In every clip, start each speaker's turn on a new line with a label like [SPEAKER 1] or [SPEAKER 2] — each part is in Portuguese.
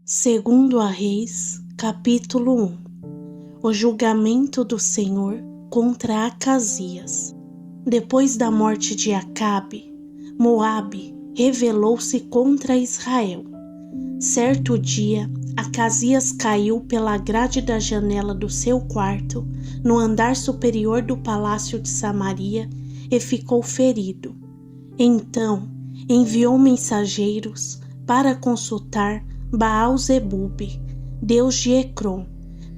[SPEAKER 1] Segundo a Reis, capítulo 1. O julgamento do Senhor contra Acasias. Depois da morte de Acabe, Moabe rebelou-se contra Israel. Certo dia, Acasias caiu pela grade da janela do seu quarto, no andar superior do palácio de Samaria, e ficou ferido. Então, enviou mensageiros para consultar Baal-zebube, deus de Ecrom,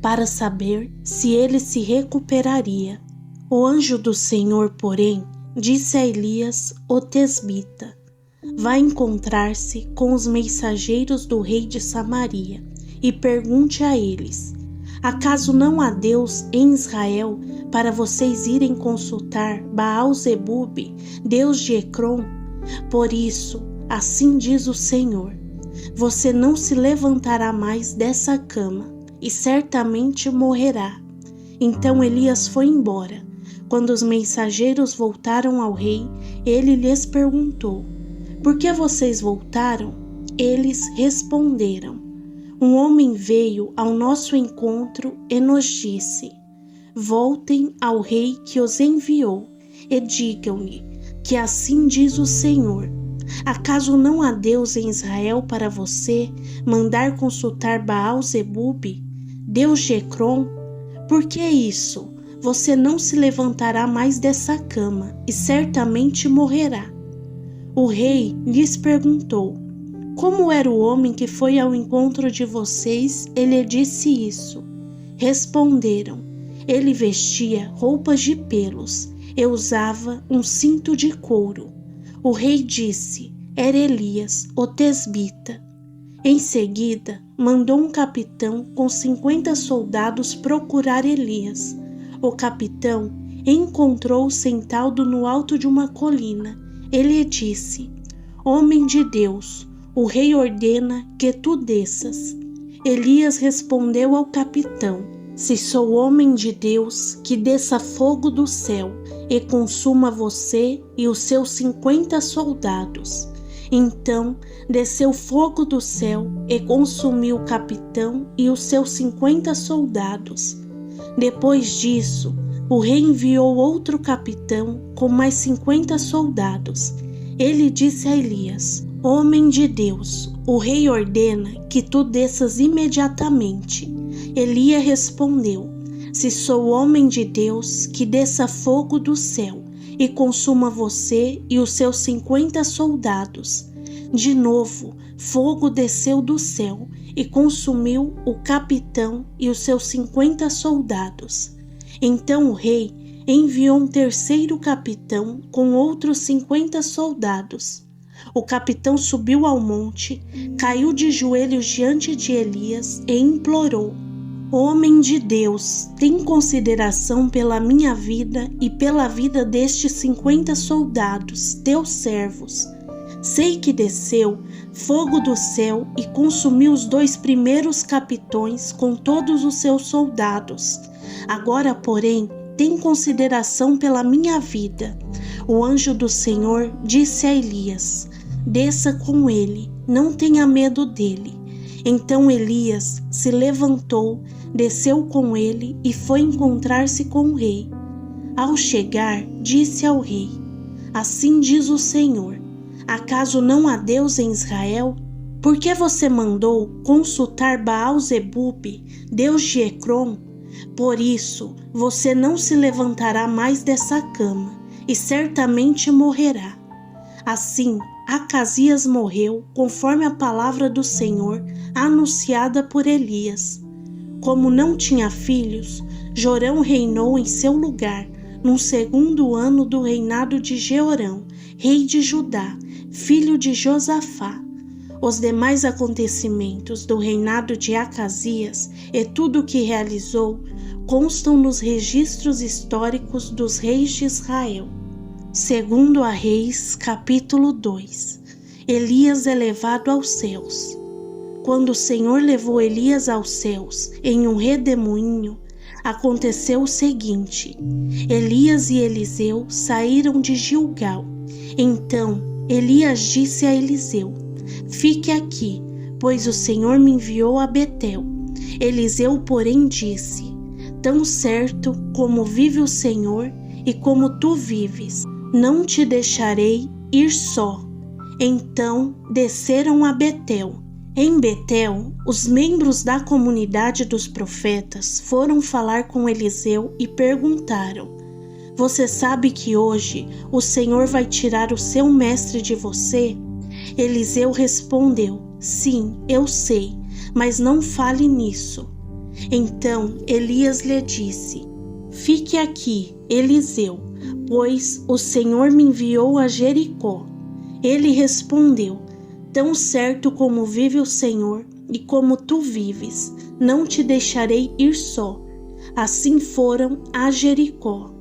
[SPEAKER 1] para saber se ele se recuperaria. O anjo do Senhor, porém, disse a Elias, o tesbita: vá encontrar-se com os mensageiros do rei de Samaria e pergunte a eles: acaso não há Deus em Israel para vocês irem consultar Baal-zebube, deus de Ecrom? Por isso, assim diz o Senhor: você não se levantará mais dessa cama e certamente morrerá. Então Elias foi embora. Quando os mensageiros voltaram ao rei, ele lhes perguntou: por que vocês voltaram? Eles responderam: um homem veio ao nosso encontro e nos disse: voltem ao rei que os enviou e digam-lhe que assim diz o Senhor: acaso não há Deus em Israel para você mandar consultar Baal-zebube, deus de Ecrom? Por que isso? Você não se levantará mais dessa cama e certamente morrerá. O rei lhes perguntou: como era o homem que foi ao encontro de vocês e lhe disse isso? Responderam: ele vestia roupas de pelos e usava um cinto de couro. O rei disse: era Elias, o tesbita. Em seguida, mandou um capitão com 50 soldados procurar Elias. O capitão encontrou-o sentado no alto de uma colina. Ele disse: homem de Deus, o rei ordena que tu desças. Elias respondeu ao capitão: se sou homem de Deus, que desça fogo do céu e consuma você e os seus 50 soldados. Então desceu fogo do céu e consumiu o capitão e os seus 50 soldados. Depois disso, o rei enviou outro capitão com mais 50 soldados. Ele disse a Elias: homem de Deus, o rei ordena que tu desças imediatamente. Elias respondeu: se sou homem de Deus, que desça fogo do céu e consuma você e os seus 50 soldados. De novo, fogo desceu do céu e consumiu o capitão e os seus 50 soldados. Então o rei enviou um terceiro capitão com outros 50 soldados. O capitão subiu ao monte, caiu de joelhos diante de Elias e implorou: homem de Deus, tem consideração pela minha vida e pela vida destes 50 soldados, teus servos. Sei que desceu fogo do céu e consumiu os 2 primeiros capitões com todos os seus soldados. Agora, porém, tem consideração pela minha vida. O anjo do Senhor disse a Elias: desça com ele, não tenha medo dele. Então Elias se levantou, desceu com ele e foi encontrar-se com o rei. Ao chegar, disse ao rei: assim diz o Senhor: acaso não há Deus em Israel? Por que você mandou consultar Baal-zebube, deus de Ecrom? Por isso, você não se levantará mais dessa cama e certamente morrerá. Assim, Acasias morreu conforme a palavra do Senhor anunciada por Elias. Como não tinha filhos, Jorão reinou em seu lugar no 2º ano do reinado de Jeorão, rei de Judá, filho de Josafá. Os demais acontecimentos do reinado de Acasias e tudo o que realizou constam nos registros históricos dos reis de Israel. Segundo a Reis, capítulo 2. Elias é levado aos céus. Quando o Senhor levou Elias aos céus em um redemoinho, aconteceu o seguinte: Elias e Eliseu saíram de Gilgal. Então Elias disse a Eliseu: fique aqui, pois o Senhor me enviou a Betel. Eliseu, porém, disse: tão certo como vive o Senhor e como tu vives, não te deixarei ir só. Então desceram a Betel. Em Betel, os membros da comunidade dos profetas foram falar com Eliseu e perguntaram: você sabe que hoje o Senhor vai tirar o seu mestre de você? Eliseu respondeu: sim, eu sei, mas não fale nisso. Então Elias lhe disse: fique aqui, Eliseu, pois o Senhor me enviou a Jericó. Ele respondeu: tão certo como vive o Senhor e como tu vives, não te deixarei ir só. Assim foram a Jericó.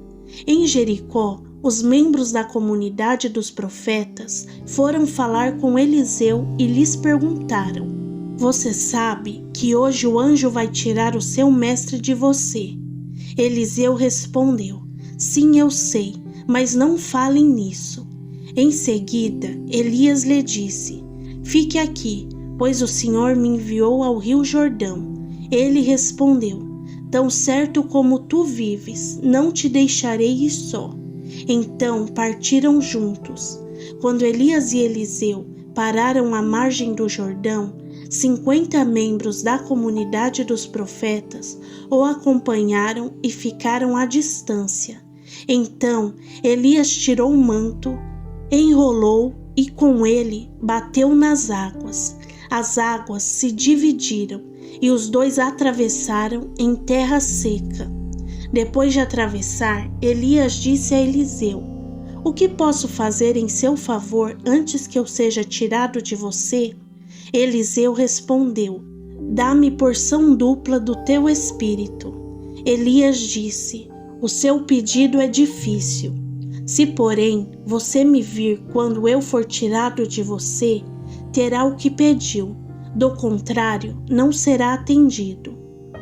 [SPEAKER 1] Em Jericó, os membros da comunidade dos profetas foram falar com Eliseu e lhes perguntaram: você sabe que hoje o anjo vai tirar o seu mestre de você? Eliseu respondeu: sim, eu sei, mas não falem nisso. Em seguida, Elias lhe disse: fique aqui, pois o Senhor me enviou ao rio Jordão. Ele respondeu: tão certo como tu vives, não te deixarei ir só. Então partiram juntos. Quando Elias e Eliseu pararam à margem do Jordão, 50 membros da comunidade dos profetas o acompanharam e ficaram à distância. Então Elias tirou o manto, enrolou e com ele bateu nas águas. As águas se dividiram e os dois atravessaram em terra seca. Depois de atravessar, Elias disse a Eliseu: o que posso fazer em seu favor antes que eu seja tirado de você? Eliseu respondeu: dá-me porção dupla do teu espírito. Elias disse: o seu pedido é difícil. Se, porém, você me vir quando eu for tirado de você, terá o que pediu. Do contrário, não será atendido.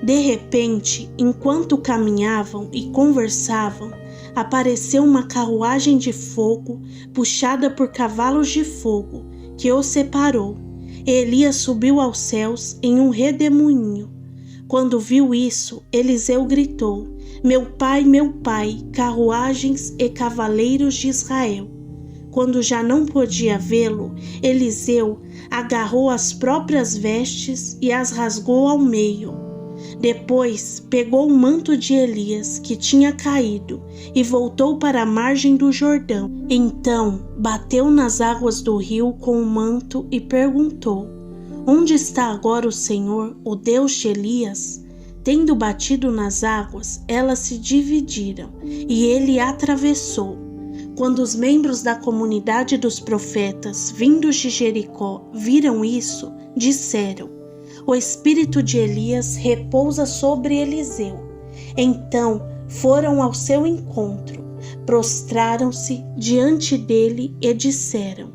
[SPEAKER 1] De repente, enquanto caminhavam e conversavam, apareceu uma carruagem de fogo puxada por cavalos de fogo, que os separou. Elias subiu aos céus em um redemoinho. Quando viu isso, Eliseu gritou: meu pai, carruagens e cavaleiros de Israel. Quando já não podia vê-lo, Eliseu agarrou as próprias vestes e as rasgou ao meio. Depois pegou o manto de Elias, que tinha caído, e voltou para a margem do Jordão. Então bateu nas águas do rio com o manto e perguntou: onde está agora o Senhor, o Deus de Elias? Tendo batido nas águas, elas se dividiram, e ele atravessou. Quando os membros da comunidade dos profetas, vindos de Jericó, viram isso, disseram: o espírito de Elias repousa sobre Eliseu. Então foram ao seu encontro, prostraram-se diante dele e disseram: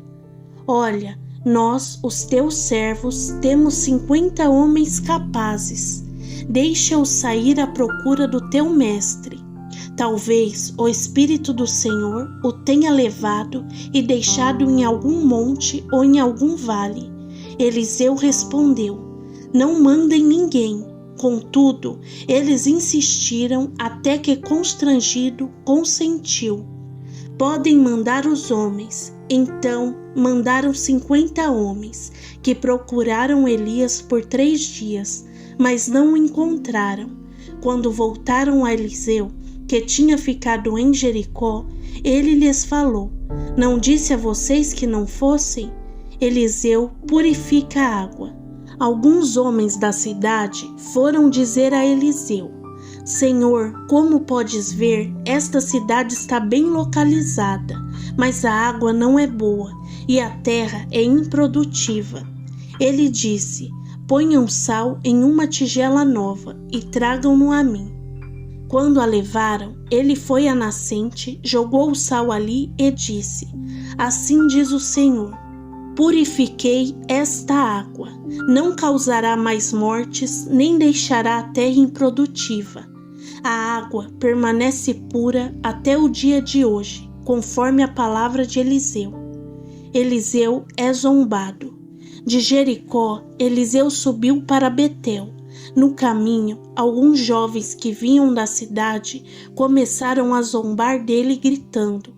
[SPEAKER 1] olha, nós, os teus servos, temos 50 homens capazes. Deixa-os sair à procura do teu mestre. Talvez o Espírito do Senhor o tenha levado e deixado em algum monte ou em algum vale. Eliseu respondeu: não mandem ninguém. Contudo, eles insistiram até que, constrangido, consentiu: podem mandar os homens. Então mandaram 50 homens, que procuraram Elias por 3 dias, mas não o encontraram. Quando voltaram a Eliseu, que tinha ficado em Jericó, ele lhes falou: não disse a vocês que não fossem? Eliseu purifica a água. Alguns homens da cidade foram dizer a Eliseu: Senhor, como podes ver, esta cidade está bem localizada, mas a água não é boa e a terra é improdutiva. Ele disse: ponham sal em uma tigela nova e tragam-no a mim. Quando a levaram, ele foi à nascente, jogou o sal ali e disse: assim diz o Senhor: purifiquei esta água, não causará mais mortes, nem deixará a terra improdutiva. A água permanece pura até o dia de hoje, conforme a palavra de Eliseu. Eliseu é zombado. De Jericó, Eliseu subiu para Betel. No caminho, alguns jovens que vinham da cidade começaram a zombar dele, gritando: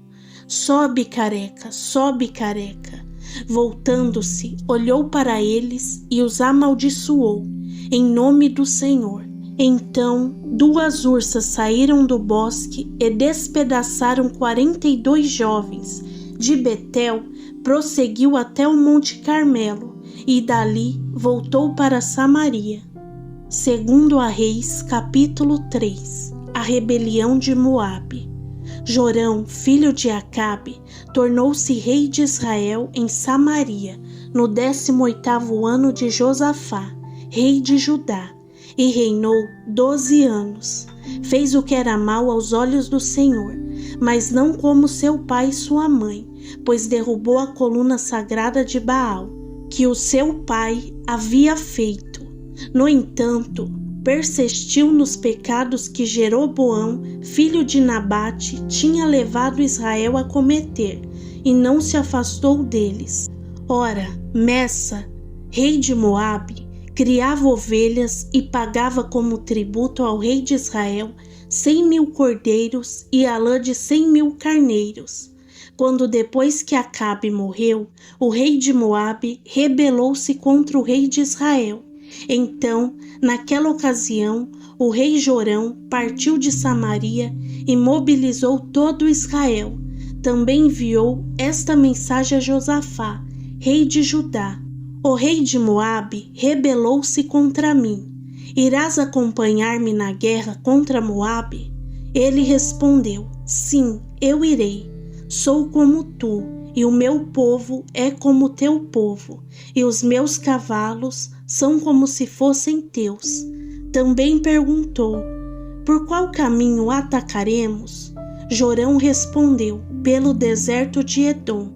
[SPEAKER 1] sobe, careca, sobe, careca. Voltando-se, olhou para eles e os amaldiçoou, em nome do Senhor. Então, 2 ursas saíram do bosque e despedaçaram 42 jovens. De Betel, prosseguiu até o Monte Carmelo e dali voltou para Samaria. Segundo a Reis, capítulo 3. A rebelião de Moabe. Jorão, filho de Acabe, tornou-se rei de Israel em Samaria, no 18º ano de Josafá, rei de Judá, e reinou 12 anos. Fez o que era mal aos olhos do Senhor, mas não como seu pai e sua mãe, pois derrubou a coluna sagrada de Baal, que o seu pai havia feito. No entanto, persistiu nos pecados que Jeroboão, filho de Nabate, tinha levado Israel a cometer, e não se afastou deles. Ora, Messa, rei de Moabe, criava ovelhas e pagava como tributo ao rei de Israel 100.000 cordeiros e a lã de 100.000 carneiros. Quando depois que Acabe morreu, o rei de Moabe rebelou-se contra o rei de Israel. Então, naquela ocasião, o rei Jorão partiu de Samaria e mobilizou todo Israel. Também enviou esta mensagem a Josafá, rei de Judá: o rei de Moabe rebelou-se contra mim. Irás acompanhar-me na guerra contra Moabe? Ele respondeu: sim, eu irei. Sou como tu, e o meu povo é como teu povo, e os meus cavalos são como se fossem teus. Também perguntou: por qual caminho atacaremos? Jorão respondeu: pelo deserto de Edom.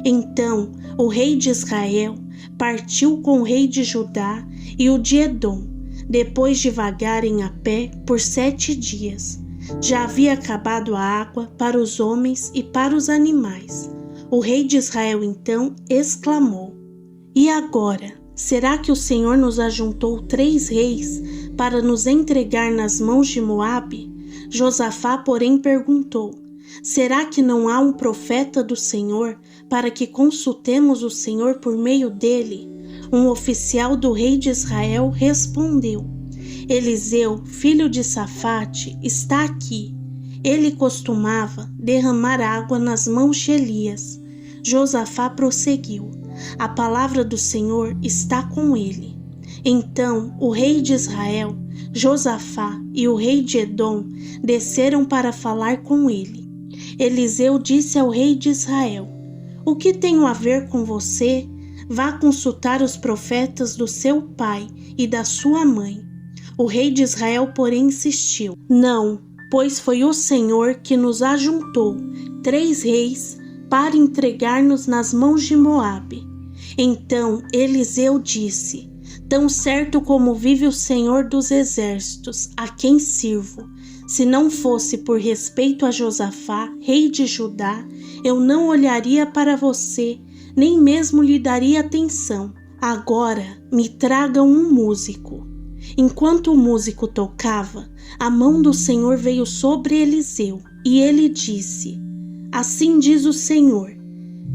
[SPEAKER 1] Então o rei de Israel partiu com o rei de Judá e o de Edom, depois de vagarem a pé por 7 dias. Já havia acabado a água para os homens e para os animais. O rei de Israel então exclamou: e agora, será que o Senhor nos ajuntou 3 reis para nos entregar nas mãos de Moabe? Josafá, porém, perguntou: será que não há um profeta do Senhor para que consultemos o Senhor por meio dele? Um oficial do rei de Israel respondeu: Eliseu, filho de Safate, está aqui. Ele costumava derramar água nas mãos de Elias. Josafá prosseguiu: a palavra do Senhor está com ele. Então o rei de Israel, Josafá, e o rei de Edom desceram para falar com ele. Eliseu disse ao rei de Israel: o que tenho a ver com você? Vá consultar os profetas do seu pai e da sua mãe. O rei de Israel, porém, insistiu: não, pois foi o Senhor que nos ajuntou 3 reis para entregar-nos nas mãos de Moabe. Então Eliseu disse: tão certo como vive o Senhor dos exércitos, a quem sirvo, se não fosse por respeito a Josafá, rei de Judá, eu não olharia para você, nem mesmo lhe daria atenção. Agora me tragam um músico. Enquanto o músico tocava, a mão do Senhor veio sobre Eliseu, e ele disse: assim diz o Senhor: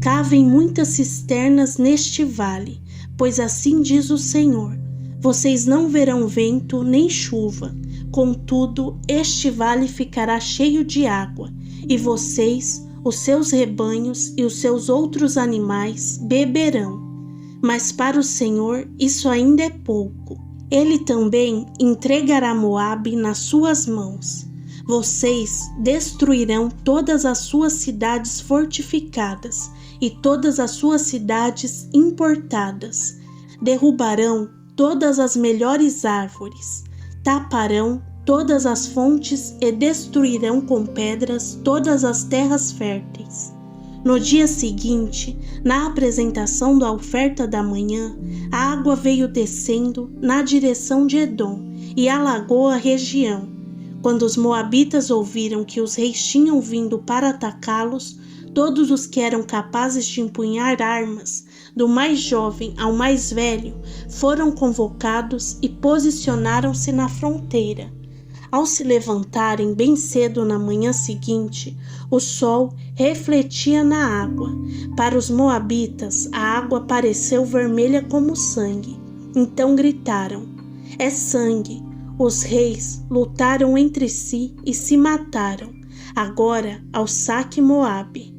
[SPEAKER 1] cavem muitas cisternas neste vale, pois assim diz o Senhor: vocês não verão vento nem chuva, contudo este vale ficará cheio de água, e vocês, os seus rebanhos e os seus outros animais beberão. Mas para o Senhor isso ainda é pouco. Ele também entregará Moabe nas suas mãos. Vocês destruirão todas as suas cidades fortificadas e todas as suas cidades importadas. Derrubarão todas as melhores árvores, taparão todas as fontes e destruirão com pedras todas as terras férteis. No dia seguinte, na apresentação da oferta da manhã, a água veio descendo na direção de Edom e alagou a região. Quando os moabitas ouviram que os reis tinham vindo para atacá-los, todos os que eram capazes de empunhar armas do mais jovem ao mais velho, foram convocados e posicionaram-se na fronteira. Ao se levantarem bem cedo na manhã seguinte, o sol refletia na água. Para os moabitas, a água pareceu vermelha como sangue. Então gritaram: é sangue! Os reis lutaram entre si e se mataram. Agora ao saque Moabe.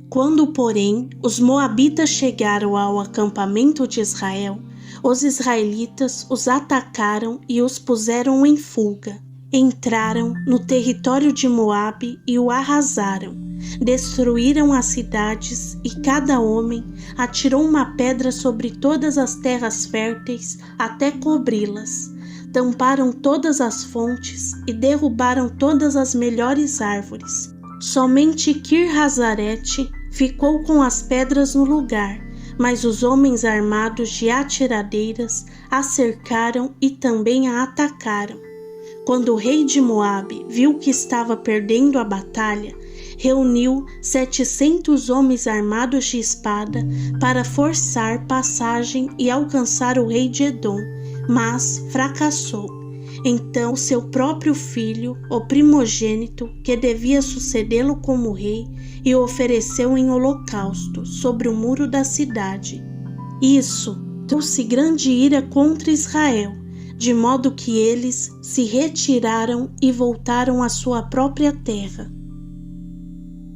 [SPEAKER 1] Quando, porém, os moabitas chegaram ao acampamento de Israel, os israelitas os atacaram e os puseram em fuga. Entraram no território de Moabe e o arrasaram. Destruíram as cidades e cada homem atirou uma pedra sobre todas as terras férteis até cobri-las. Tamparam todas as fontes e derrubaram todas as melhores árvores. Somente Kir-Hazarete ficou com as pedras no lugar, mas os homens armados de atiradeiras a cercaram e também a atacaram. Quando o rei de Moabe viu que estava perdendo a batalha, reuniu 700 homens armados de espada para forçar passagem e alcançar o rei de Edom, mas fracassou. Então seu próprio filho, o primogênito, que devia sucedê-lo como rei, e o ofereceu em holocausto sobre o muro da cidade. Isso trouxe grande ira contra Israel, de modo que eles se retiraram e voltaram à sua própria terra.